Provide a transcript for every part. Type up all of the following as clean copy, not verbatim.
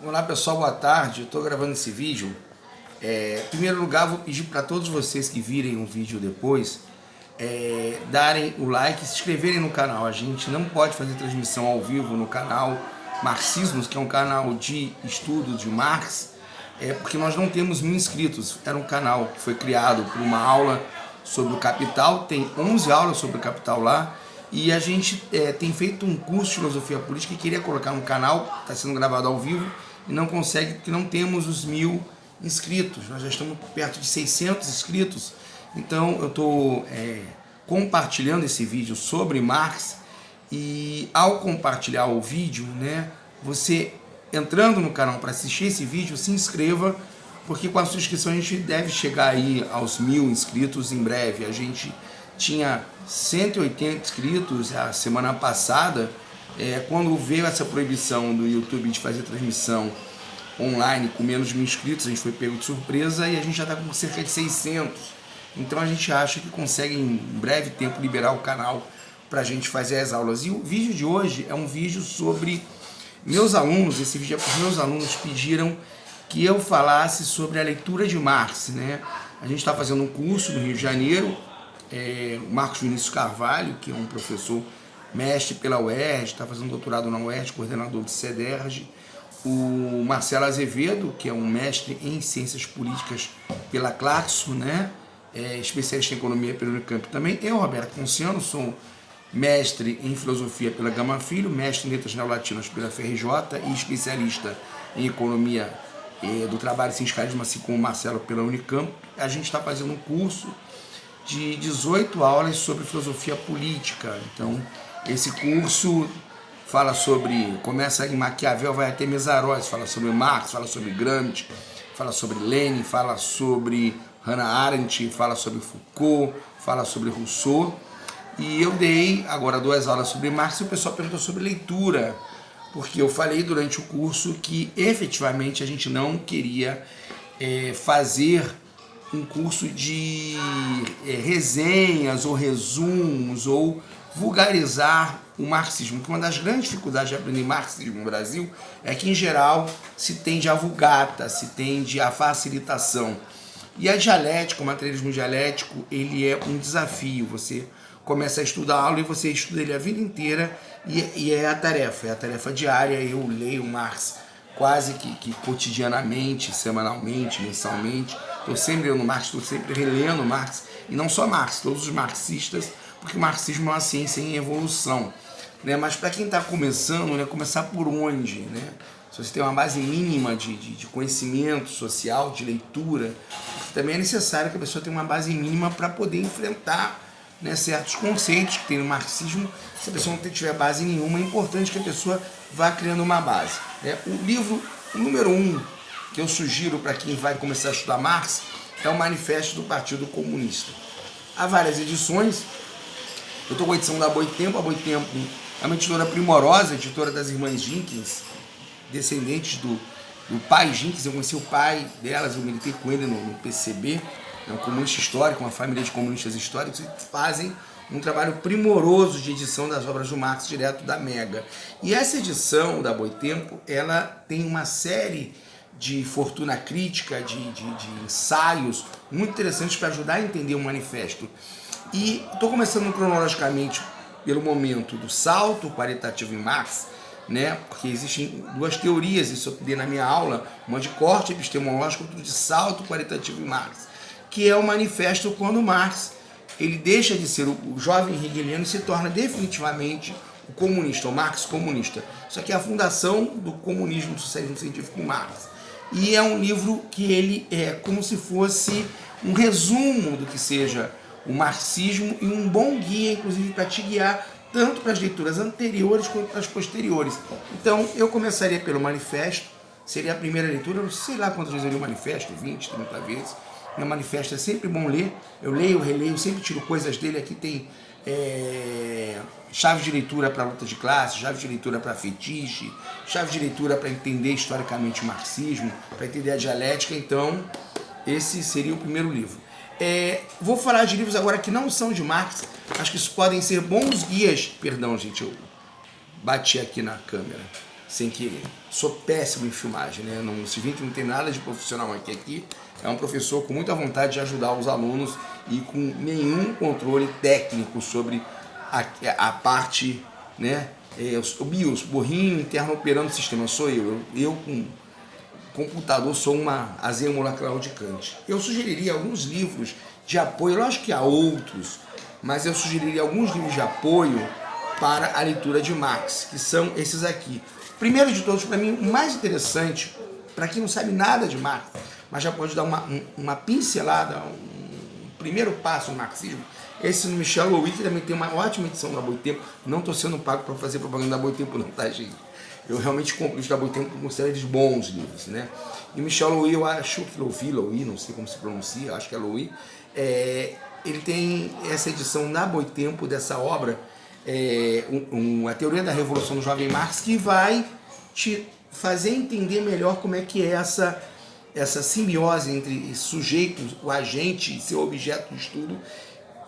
Olá pessoal, boa tarde. Eu estou gravando esse vídeo. Em primeiro lugar, vou pedir para todos vocês que virem o vídeo depois darem o like e se inscreverem no canal. A gente não pode fazer transmissão ao vivo no canal Marxismos, que é um canal de estudo de Marx, porque nós não temos 1000 inscritos. Era um canal que foi criado por uma aula sobre o Capital, tem 11 aulas sobre o Capital lá. E a gente tem feito um curso de filosofia política e queria colocar no canal, está sendo gravado ao vivo, e não consegue porque não temos os 1000 inscritos. Nós já estamos perto de 600 inscritos. Então eu estou compartilhando esse vídeo sobre Marx, e ao compartilhar o vídeo, você entrando no canal para assistir esse vídeo, se inscreva, porque com a sua inscrição a gente deve chegar aí aos 1000 inscritos em breve. A gente tinha 180 inscritos a semana passada, quando veio essa proibição do YouTube de fazer transmissão online com menos de 1000 inscritos, a gente foi pego de surpresa e a gente já está com cerca de 600. Então a gente acha que consegue em breve tempo liberar o canal para a gente fazer as aulas. E o vídeo de hoje é um vídeo sobre meus alunos. Esse vídeo é porque meus alunos pediram que eu falasse sobre a leitura de Marx, A gente está fazendo um curso no Rio de Janeiro, o Marcos Vinícius Carvalho, que é um professor mestre pela UERJ, está fazendo doutorado na UERJ, coordenador do CEDERJ, o Marcelo Azevedo, que é um mestre em ciências políticas pela Claxo, especialista em economia pelo Unicamp também. Eu, Roberto Ponciano, sou mestre em filosofia pela Gama Filho, mestre em letras neolatinas pela FRJ e especialista em economia do trabalho e sindicalismo, assim como o Marcelo pela Unicamp. A gente está fazendo um curso de 18 aulas sobre filosofia política. Então, esse curso fala sobre, começa em Maquiavel, vai até Mesaroz, fala sobre Marx, fala sobre Gramsci, fala sobre Lenin, fala sobre Hannah Arendt, fala sobre Foucault, fala sobre Rousseau. E eu dei agora 2 aulas sobre Marx e o pessoal perguntou sobre leitura, porque eu falei durante o curso que efetivamente a gente não queria fazer um curso de resenhas ou resumos ou vulgarizar o marxismo, porque uma das grandes dificuldades de aprender marxismo no Brasil é que, em geral, se tende à vulgata, se tende à facilitação. E a dialética, o materialismo dialético, ele é um desafio. Você começa a estudar a aula e você estuda ele a vida inteira, e é a tarefa diária. Eu leio Marx quase que cotidianamente, semanalmente, mensalmente. Estou sempre lendo Marx, estou sempre relendo Marx, e não só Marx, todos os marxistas, porque o marxismo é uma ciência em evolução. Mas para quem está começando, começar por onde? Se você tem uma base mínima de conhecimento social, de leitura, também é necessário que a pessoa tenha uma base mínima para poder enfrentar certos conceitos que tem no marxismo. Se a pessoa não tiver base nenhuma, é importante que a pessoa vá criando uma base. O livro número 1 que eu sugiro para quem vai começar a estudar Marx é o Manifesto do Partido Comunista. Há várias edições. Eu estou com a edição da Boitempo. A Boitempo é uma editora primorosa, editora das irmãs Jenkins, descendentes do pai Jenkins. Eu conheci o pai delas, eu militei com ele no PCB, é um comunista histórico, uma família de comunistas históricos, que fazem um trabalho primoroso de edição das obras do Marx direto da Mega. E essa edição da Boitempo, ela tem uma série de fortuna crítica, de ensaios muito interessantes para ajudar a entender o manifesto. E estou começando cronologicamente pelo momento do salto qualitativo em Marx, porque existem 2 teorias, isso eu dei na minha aula, uma de corte epistemológico, outra de salto qualitativo em Marx, que é o manifesto quando Marx ele deixa de ser o jovem hegeliano e se torna definitivamente o comunista, o Marx comunista. Isso aqui é a fundação do comunismo, do socialismo científico Marx. E é um livro que ele é como se fosse um resumo do que seja o marxismo e um bom guia, inclusive, para te guiar tanto para as leituras anteriores quanto para as posteriores. Então, eu começaria pelo manifesto, seria a primeira leitura. Eu não sei lá quantas vezes eu li o manifesto, 20, 30 vezes. O manifesto é sempre bom ler, eu leio, releio, sempre tiro coisas dele. Aqui tem chave de leitura para luta de classe, chave de leitura para fetiche, chave de leitura para entender historicamente o marxismo, para entender a dialética. Então, esse seria o primeiro livro. Vou falar de livros agora que não são de Marx, acho que isso podem ser bons guias. Perdão, gente, eu bati aqui na câmera. sem querer. Sou péssimo em filmagem, né? Não se vê que não tem nada de profissional aqui. É um professor com muita vontade de ajudar os alunos e com nenhum controle técnico sobre a parte, né? O BIOS, borrinho interno operando o sistema, sou eu. Eu com computador sou uma azia molecular claudicante. Eu sugeriria alguns livros de apoio, lógico que há outros, mas eu sugeriria alguns livros de apoio para a leitura de Marx, que são esses aqui. Primeiro de todos, para mim, o mais interessante, para quem não sabe nada de Marx, mas já pode dar uma pincelada, um primeiro passo no marxismo, esse no Michel Louis, que também tem uma ótima edição da Boitempo. Não estou sendo pago para fazer propaganda da Boitempo não, tá, gente? Eu realmente compro os da Boitempo porque considero eles bons livros, né? E Michel Louis, eu acho que Louis, não sei como se pronuncia, acho que é Louis, ele tem essa edição na Boitempo dessa obra, a teoria da revolução do jovem Marx, que vai te fazer entender melhor como é que é essa simbiose entre sujeito, o agente e seu objeto de estudo,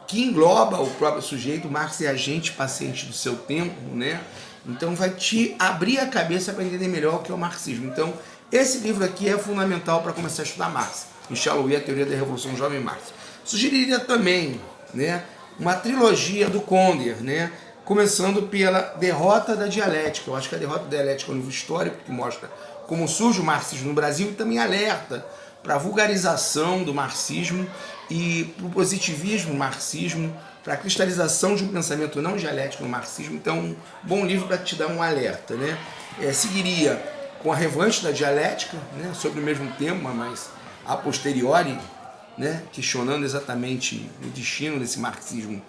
que engloba o próprio sujeito. Marx é agente, paciente do seu tempo, né? Então vai te abrir a cabeça para entender melhor o que é o marxismo. Então esse livro aqui é fundamental para começar a estudar Marx. Michel Louis, a teoria da revolução do jovem Marx. Sugeriria também, né, uma trilogia do Conder, né, começando pela Derrota da Dialética. Eu acho que a Derrota da Dialética é um livro histórico que mostra como surge o marxismo no Brasil e também alerta para a vulgarização do marxismo e para o positivismo marxismo, para a cristalização de um pensamento não dialético no marxismo. Então, um bom livro para te dar um alerta, né? Seguiria com a Revanche da Dialética, né, sobre o mesmo tema, mas a posteriori, né, questionando exatamente o destino desse marxismo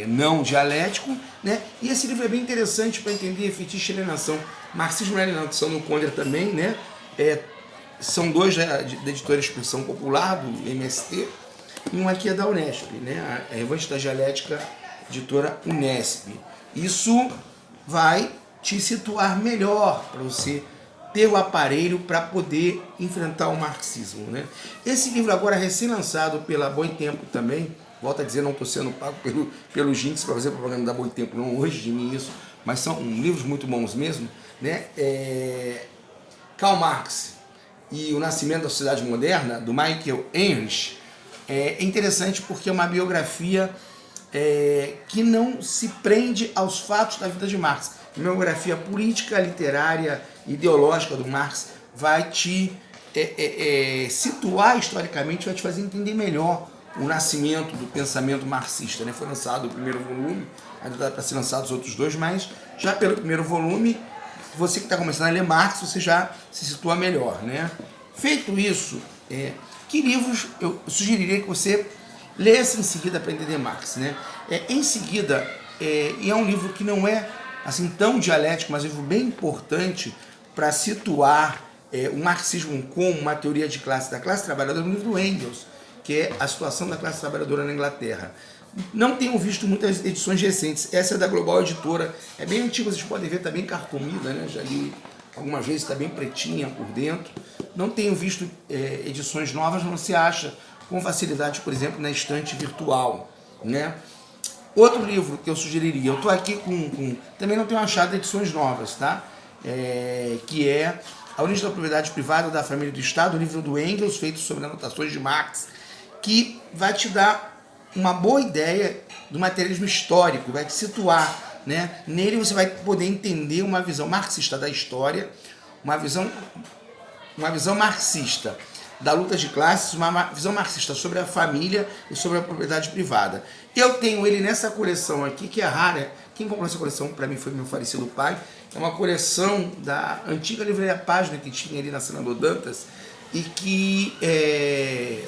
não dialético, né? E esse livro é bem interessante para entender fetiche e alienação. Marxismo e alienação no Conder também, né? São dois da editora Expressão Popular, do MST, e um aqui é da Unesp, né? A Revanche da Dialética, editora Unesp. Isso vai te situar melhor para você ter o aparelho para poder enfrentar o marxismo, né? Esse livro agora recém-lançado pela Boitempo também, volto a dizer, não estou sendo pago pelo Jinx para fazer propaganda da Boitempo, não hoje de mim isso, mas são livros muito bons mesmo, né? Karl Marx e o Nascimento da Sociedade Moderna, do Michael Heinrich, é interessante porque é uma biografia que não se prende aos fatos da vida de Marx. A biografia política, literária, ideológica do Marx vai te situar historicamente, vai te fazer entender melhor o nascimento do pensamento marxista, né? Foi lançado o primeiro volume, ainda dá para ser lançado os outros dois, mas já pelo primeiro volume, você que está começando a ler Marx, você já se situa melhor, né? Feito isso, que livros eu sugeriria que você lesse em seguida para entender Marx, né? Em seguida, e é um livro que não é assim tão dialético, mas é um livro bem importante para situar o marxismo como uma teoria de classe da classe trabalhadora, no livro do Engels, que é a situação da classe trabalhadora na Inglaterra. Não tenho visto muitas edições recentes. Essa é da Global Editora, é bem antiga, vocês podem ver, está bem carcomida, né? Já li algumas vezes, está bem pretinha por dentro. Não tenho visto edições novas, não se acha com facilidade, por exemplo, na estante virtual, né? Outro livro que eu sugeriria, eu estou aqui também não tenho achado edições novas, tá? Que é A Origem da Propriedade Privada da Família e do Estado, o livro do Engels, feito sobre anotações de Marx, que vai te dar uma boa ideia do materialismo histórico, vai te situar, né? Nele você vai poder entender uma visão marxista da história, uma visão marxista da luta de classes, uma visão marxista sobre a família e sobre a propriedade privada. Eu tenho ele nessa coleção aqui, que é rara. Quem comprou essa coleção para mim foi meu falecido pai. É uma coleção da antiga livraria Página, que tinha ali na Senador Dantas, e que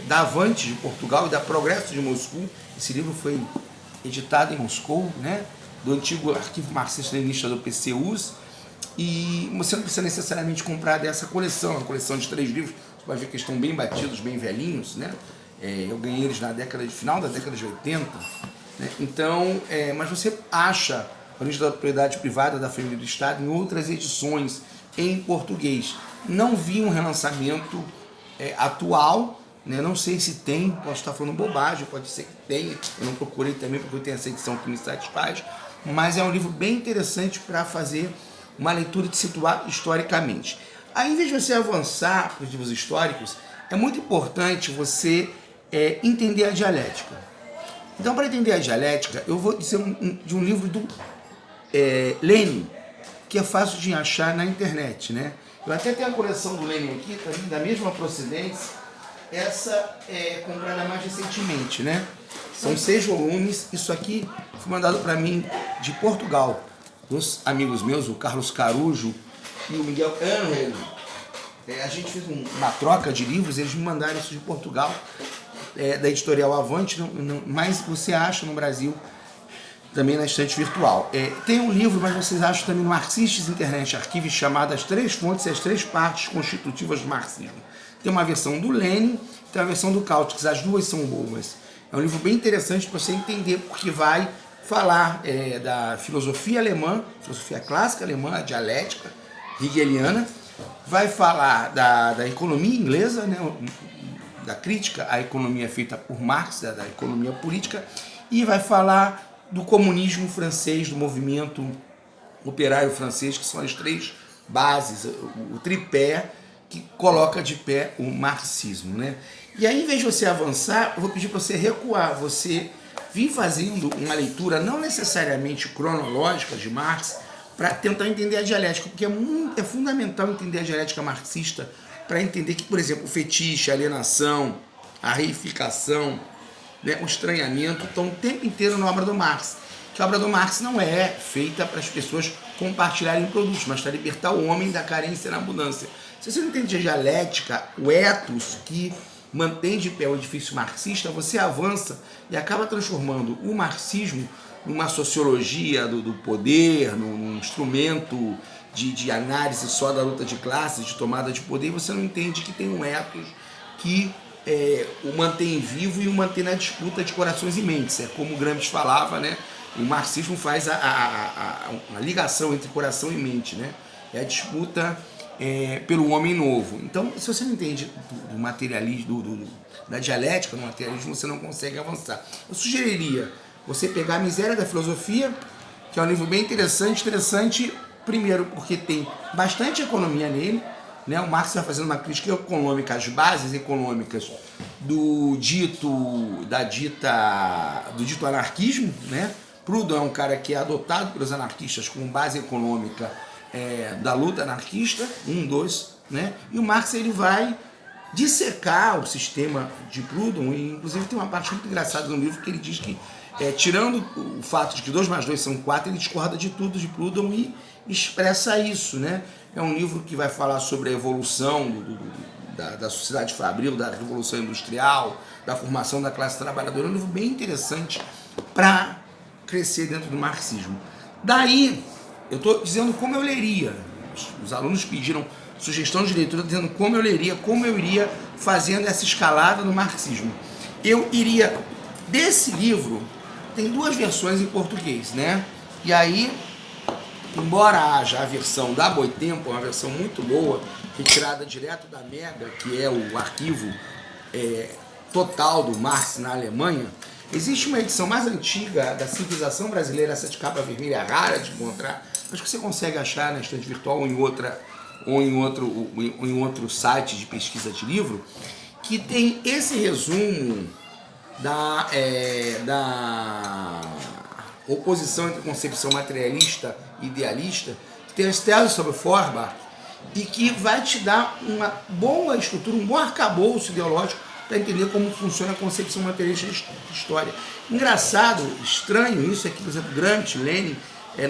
da Avante de Portugal e da Progresso de Moscou. Esse livro foi editado em Moscou, né? Do antigo arquivo marxista-leninista do PCUS. E você não precisa necessariamente comprar dessa coleção, é uma coleção de 3 livros. Você vai ver que eles estão bem batidos, bem velhinhos, né? Eu ganhei eles final da década de 80. Né? Então, mas você acha a Origem da Propriedade Privada da Família e do Estado em outras edições em português. Não vi um relançamento atual, né? Não sei se tem, posso estar falando bobagem, pode ser que tenha, eu não procurei também porque eu tenho essa edição que me satisfaz, mas é um livro bem interessante para fazer uma leitura de situar historicamente. Aí, em vez de você avançar para os livros históricos, é muito importante você entender a dialética. Então, para entender a dialética, eu vou dizer de um livro do Lenin, que é fácil de achar na internet, né? Eu até tenho a coleção do Lenin aqui, também da mesma procedência. Essa é comprada mais recentemente, né? São 6 volumes. Isso aqui foi mandado para mim de Portugal, dos amigos meus, o Carlos Carujo e o Miguel Angel. A gente fez uma troca de livros, eles me mandaram isso de Portugal, da editorial Avante, mas você acha no Brasil também na estante virtual. Tem um livro, mas vocês acham também no Marxistas Internet Archive, chamado As 3 Fontes e as 3 Partes Constitutivas do Marxismo. Tem uma versão do Lenin, tem uma versão do Kautsky, as duas são boas. É um livro bem interessante para você entender, porque vai falar da filosofia alemã, filosofia clássica alemã, a dialética hegeliana, vai falar da economia inglesa, né, da crítica à economia feita por Marx, da economia política, e vai falar do comunismo francês, do movimento operário francês, que são as 3 bases, o tripé que coloca de pé o marxismo, né? E aí, em vez de você avançar, eu vou pedir para você recuar, você vir fazendo uma leitura não necessariamente cronológica de Marx, para tentar entender a dialética, porque é fundamental entender a dialética marxista para entender que, por exemplo, o fetiche, a alienação, a reificação, né, o estranhamento estão o tempo inteiro na obra do Marx. Que a obra do Marx não é feita para as pessoas compartilharem produtos, mas para libertar o homem da carência na abundância. Se você não entende a dialética, o ethos que mantém de pé o edifício marxista, você avança e acaba transformando o marxismo numa sociologia do poder, num instrumento de análise só da luta de classes, de tomada de poder, e você não entende que tem um ethos que o mantém vivo e o mantém na disputa de corações e mentes. É como o Gramsci falava, né? O marxismo faz a ligação entre coração e mente, né? É a disputa pelo homem novo. Então, se você não entende do materialismo, da dialética do materialismo, você não consegue avançar. Eu sugeriria você pegar A Miséria da Filosofia, que é um livro bem interessante, primeiro porque tem bastante economia nele, né? O Marx vai fazendo uma crítica econômica às bases econômicas do dito anarquismo, né? Proudhon é um cara que é adotado pelos anarquistas como base econômica da luta anarquista, 2, né? E o Marx ele vai dissecar o sistema de Proudhon, e inclusive tem uma parte muito engraçada no livro que ele diz que, tirando o fato de que 2 mais 2 são 4, ele discorda de tudo de Proudhon e expressa isso, né? É um livro que vai falar sobre a evolução da sociedade fabril, da revolução industrial, da formação da classe trabalhadora. É um livro bem interessante para crescer dentro do marxismo. Daí, eu estou dizendo como eu leria. Os alunos pediram sugestão de leitura dizendo como eu leria, como eu iria fazendo essa escalada no marxismo. Eu iria, desse livro, tem 2 versões em português, né? E aí, embora haja a versão da Boitempo, uma versão muito boa, retirada direto da Mega, que é o arquivo total do Marx na Alemanha, existe uma edição mais antiga da Civilização Brasileira, essa de capa vermelha, rara de encontrar, mas que você consegue achar na estante virtual ou em outro site de pesquisa de livro, que tem esse resumo da oposição entre concepção materialista e idealista, que tem as teses sobre Feuerbach, e que vai te dar uma boa estrutura, um bom arcabouço ideológico para entender como funciona a concepção materialista de história. Engraçado, estranho isso é que, por exemplo, Gramsci, Lenin,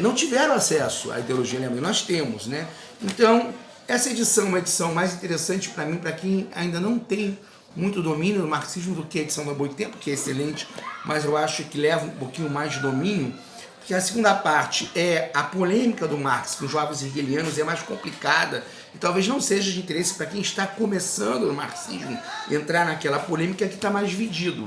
não tiveram acesso à ideologia alemã, nós temos, né? Então, essa edição é uma edição mais interessante para mim, para quem ainda não tem muito domínio do marxismo do que a edição da Boitempo, que é excelente, mas eu acho que leva um pouquinho mais de domínio, porque a segunda parte é a polêmica do Marx com os jovens hegelianos, é mais complicada e talvez não seja de interesse para quem está começando no marxismo entrar naquela polêmica que está mais dividido.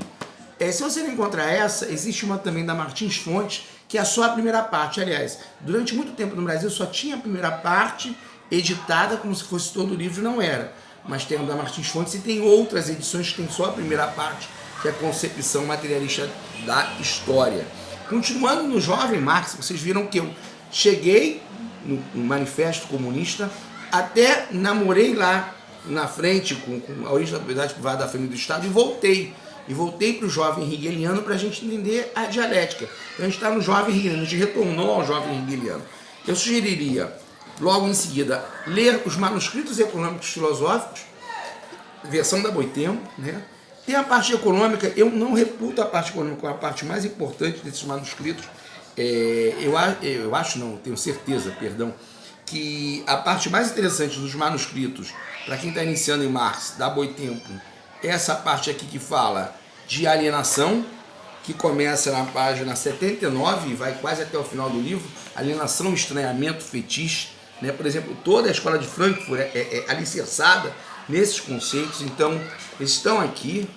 Se você não encontrar essa, existe uma também da Martins Fontes, que é só a primeira parte. Aliás, durante muito tempo no Brasil só tinha a primeira parte editada como se fosse todo o livro, não era. Mas tem a da Martins Fontes e tem outras edições que tem só a primeira parte, que é a concepção materialista da história. Continuando no jovem Marx, vocês viram que eu cheguei no Manifesto Comunista, até namorei lá na frente com a origem da propriedade privada da família do Estado e voltei. E voltei para o jovem hegeliano para a gente entender a dialética. Então a gente está no jovem hegeliano, a gente retornou ao jovem hegeliano. Eu sugeriria, logo em seguida, ler os manuscritos econômicos filosóficos, versão da Boitempo, né? Tem a parte econômica, eu não reputo a parte econômica como a parte mais importante desses manuscritos. Eu acho, não, tenho certeza, perdão, que a parte mais interessante dos manuscritos, para quem está iniciando em Marx, da Boitempo, é essa parte aqui que fala de alienação, que começa na página 79 e vai quase até o final do livro, alienação, estranhamento, fetiche, né? Por exemplo, toda a escola de Frankfurt é alicerçada nesses conceitos, então eles estão aqui,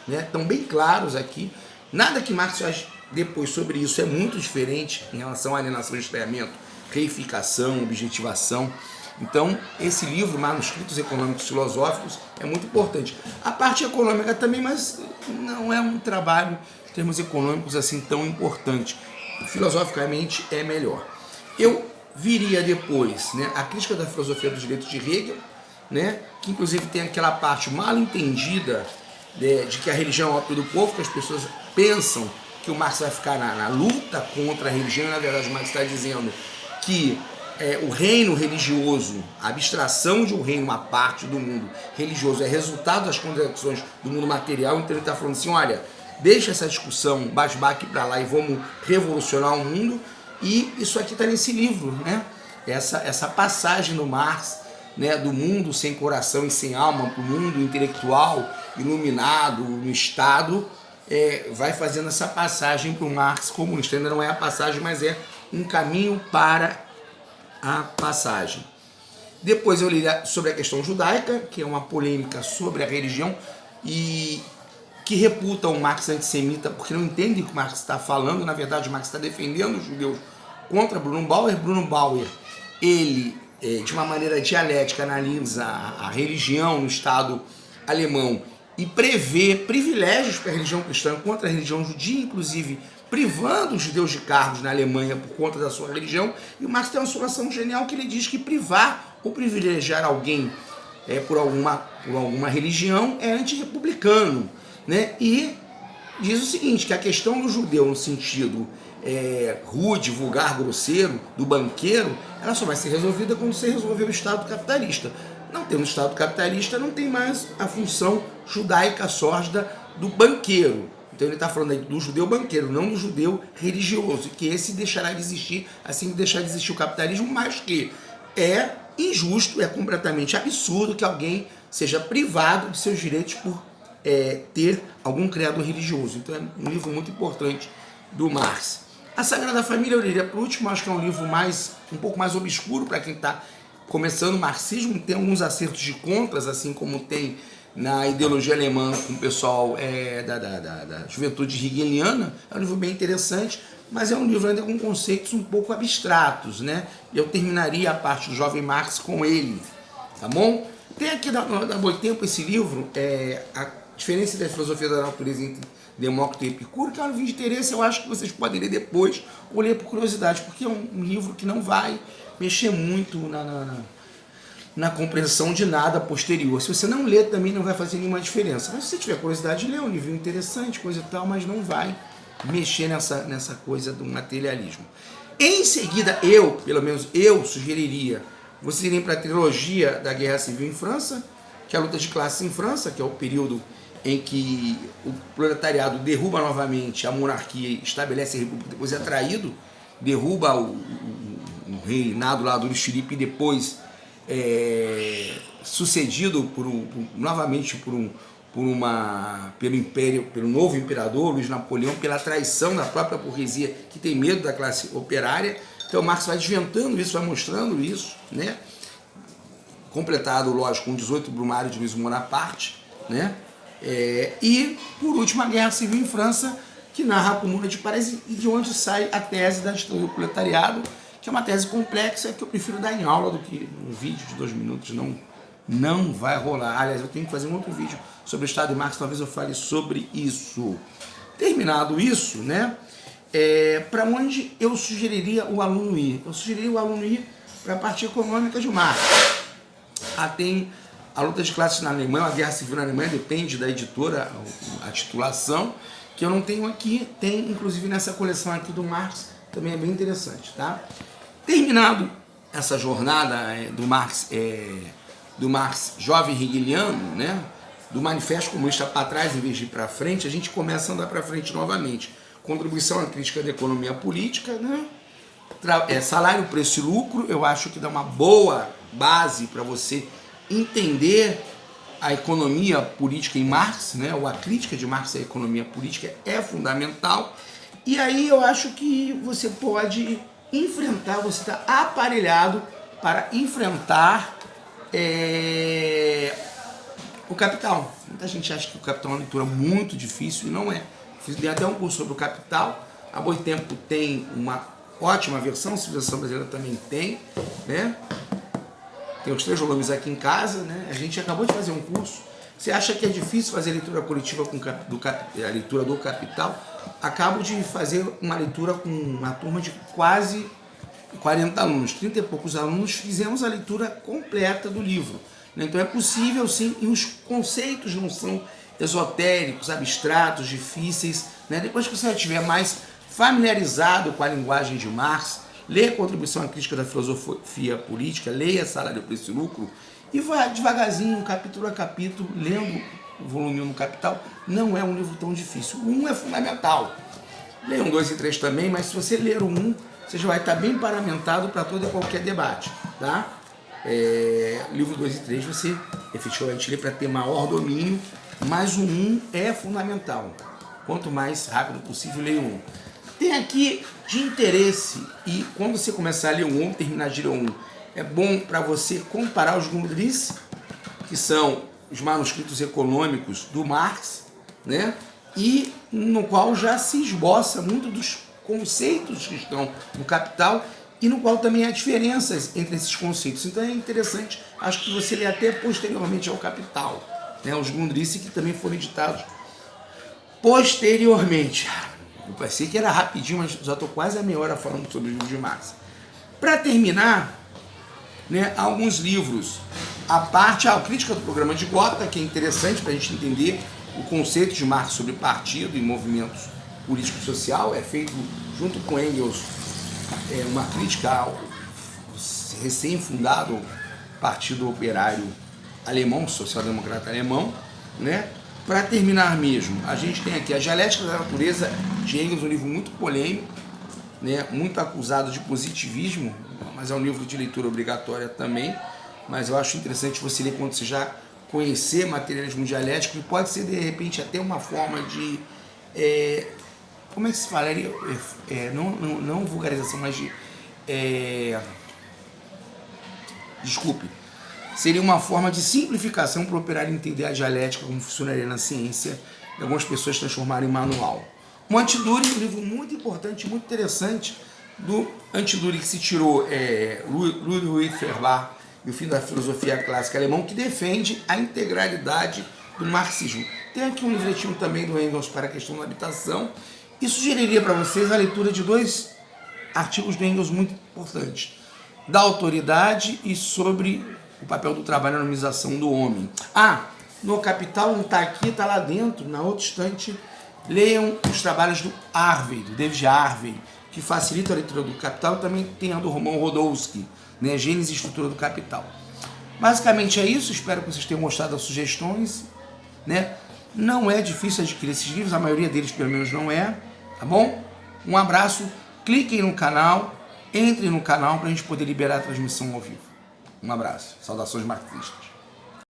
né? Estão bem claros aqui. Nada que Marx faz depois sobre isso é muito diferente em relação à alienação e estranhamento, reificação, objetivação. Então, esse livro, Manuscritos Econômicos Filosóficos, é muito importante. A parte econômica também, mas não é um trabalho em termos econômicos assim tão importante. Filosoficamente é melhor. Eu viria depois, né, a crítica da filosofia dos direitos de Hegel, né, que inclusive tem aquela parte mal entendida de que a religião é o ópio do povo, que as pessoas pensam que o Marx vai ficar na luta contra a religião, e na verdade o Marx está dizendo que o reino religioso, a abstração de um reino, uma parte do mundo religioso, é resultado das contradições do mundo material. Então ele está falando assim, olha, deixa essa discussão basbaque para lá e vamos revolucionar o mundo. E isso aqui está nesse livro, né? Essa passagem do Marx, né, do mundo sem coração e sem alma para o mundo intelectual, iluminado, no Estado, vai fazendo essa passagem para o Marx comunista. Ainda não é a passagem, mas é um caminho para a passagem. Depois eu li sobre a questão judaica, que é uma polêmica sobre a religião e que reputa o Marx antissemita porque não entende o que o Marx está falando. Na verdade, o Marx está defendendo os judeus contra Bruno Bauer. Bruno Bauer, ele, de uma maneira dialética, analisa a religião no Estado alemão e prevê privilégios para a religião cristã contra a religião judia, inclusive privando os judeus de cargos na Alemanha por conta da sua religião. E o Marx tem uma solução genial que ele diz que privar ou privilegiar alguém por alguma religião é antirrepublicano, né? E diz o seguinte, que a questão do judeu no sentido rude, vulgar, grosseiro, do banqueiro, ela só vai ser resolvida quando você resolver o Estado capitalista. Não tendo Estado capitalista, não tem mais a função judaica sórdida do banqueiro. Então ele está falando aí do judeu banqueiro, não do judeu religioso, que esse deixará de existir, assim que deixar de existir o capitalismo, mas que é injusto, é completamente absurdo que alguém seja privado de seus direitos por ter algum criador religioso. Então é um livro muito importante do Marx. A Sagrada Família, eu diria por último, acho que é um livro um pouco mais obscuro para quem está começando o marxismo, tem alguns acertos de contas, assim como tem na ideologia alemã com o pessoal da juventude hegeliana. É um livro bem interessante, mas é um livro ainda com conceitos um pouco abstratos, né? Eu terminaria a parte do jovem Marx com ele, tá bom? Tem aqui da Boitempo esse livro, a diferença da filosofia da natureza entre Demócrito e Epicuro, que é um livro de interesse. Eu acho que vocês podem ler depois ou ler por curiosidade, porque é um livro que não vai mexer muito na compreensão de nada posterior. Se você não ler, também não vai fazer nenhuma diferença. Mas se você tiver curiosidade de ler, é um livro interessante, coisa e tal, mas não vai mexer nessa coisa do materialismo. Em seguida, pelo menos eu, sugeriria vocês irem para a trilogia da Guerra Civil em França, que é a luta de classes em França, que é o período em que o proletariado derruba novamente a monarquia, estabelece a república, depois é traído, derruba o reinado lá do Luiz Filipe e depois sucedido novamente pelo império, pelo novo imperador Luiz Napoleão, pela traição da própria burguesia que tem medo da classe operária. Então Marx vai desventando isso, vai mostrando isso, né? Completado, lógico, com 18 Brumário de Luiz Bonaparte, né? E, por último, a Guerra Civil em França, que narra a Comuna de Paris e de onde sai a tese da ditadura do proletariado, que é uma tese complexa que eu prefiro dar em aula do que num vídeo de 2 minutos. Não vai rolar. Aliás, eu tenho que fazer um outro vídeo sobre o Estado de Marx, talvez eu fale sobre isso. Terminado isso, né? Para onde eu sugeriria o aluno ir? Eu sugeriria o aluno ir para a parte econômica de Marx. Tem a luta de classes na Alemanha, a guerra civil na Alemanha, depende da editora, a titulação, que eu não tenho aqui, tem inclusive nessa coleção aqui do Marx, também é bem interessante, tá? Terminado essa jornada do Marx jovem hegeliano, né? Do Manifesto Comunista para trás em vez de ir para frente, a gente começa a andar para frente novamente. Contribuição à crítica da economia política, né? Salário, preço e lucro, eu acho que dá uma boa base para você entender a economia política em Marx, né? Ou a crítica de Marx à economia política é fundamental. E aí eu acho que você pode enfrentar, você está aparelhado para enfrentar o Capital. Muita gente acha que o Capital é uma leitura muito difícil e não é. Fiz até um curso sobre o Capital. A Boitempo tem uma ótima versão, a Civilização Brasileira também tem, né? Tem os 3 volumes aqui em casa, né? A gente acabou de fazer um curso. Você acha que é difícil fazer leitura coletiva com a leitura do Capital? Acabo de fazer uma leitura com uma turma de quase 40 alunos, 30 e poucos alunos, fizemos a leitura completa do livro. Então é possível sim, e os conceitos não são esotéricos, abstratos, difíceis, né? Depois que você já estiver mais familiarizado com a linguagem de Marx, leia a Contribuição à Crítica da Filosofia Política, leia Salário, Preço e Lucro, e vá devagarzinho, capítulo a capítulo, lendo o volume 1 no Capital. Não é um livro tão difícil. O 1 é fundamental. Leia o 2 e 3 também, mas se você ler o 1, você já vai estar bem paramentado para todo e qualquer debate, tá? Livro 2 e 3 você efetivamente lê para ter maior domínio, mas o 1 é fundamental. Quanto mais rápido possível, leia o 1. Tem aqui de interesse, e quando você começar a ler o 1, terminar de ler o 1, é bom para você comparar os Grundrisse, que são os manuscritos econômicos do Marx, né? E no qual já se esboça muito dos conceitos que estão no Capital e no qual também há diferenças entre esses conceitos. Então é interessante, acho que você lê até posteriormente ao Capital, né? Os Grundrisse que também foram editados posteriormente. Eu pensei que era rapidinho, mas já estou quase a meia hora falando sobre o livro de Marx. Para terminar, né, alguns livros, a Crítica do Programa de Gotha, que é interessante para a gente entender o conceito de Marx sobre partido e movimentos político-social, é feito junto com Engels, uma crítica ao recém-fundado Partido Operário Alemão, social-democrata alemão, né? Para terminar mesmo, a gente tem aqui a Dialética da Natureza de Engels, um livro muito polêmico, né? Muito acusado de positivismo, mas é um livro de leitura obrigatória também, mas eu acho interessante você ler quando você já conhecer materialismo dialético, e pode ser de repente até uma forma de, como é que se fala? Não vulgarização, mas de, desculpe, seria uma forma de simplificação para o operário entender a dialética, como funcionaria na ciência, e algumas pessoas transformarem em manual. O Anti-Dürer, um livro muito importante, muito interessante, do Anti-Dürer que se tirou Ludwig Feuerbach e o fim da filosofia clássica alemão, que defende a integralidade do marxismo. Tem aqui um livretinho também do Engels para a questão da habitação, e sugeriria para vocês a leitura de 2 artigos do Engels muito importantes, da autoridade e sobre o papel do trabalho na organização do homem. No Capital não está aqui, está lá dentro, na outra estante. Leiam os trabalhos do Harvey, do David Harvey, que facilita a leitura do Capital. Também tem a do Roman Rodowski, né, Gênese e Estrutura do Capital. Basicamente é isso, espero que vocês tenham gostado das sugestões, né? Não é difícil adquirir esses livros, a maioria deles pelo menos não é, tá bom? Um abraço, cliquem no canal, entrem no canal para a gente poder liberar a transmissão ao vivo. Um abraço, saudações marxistas.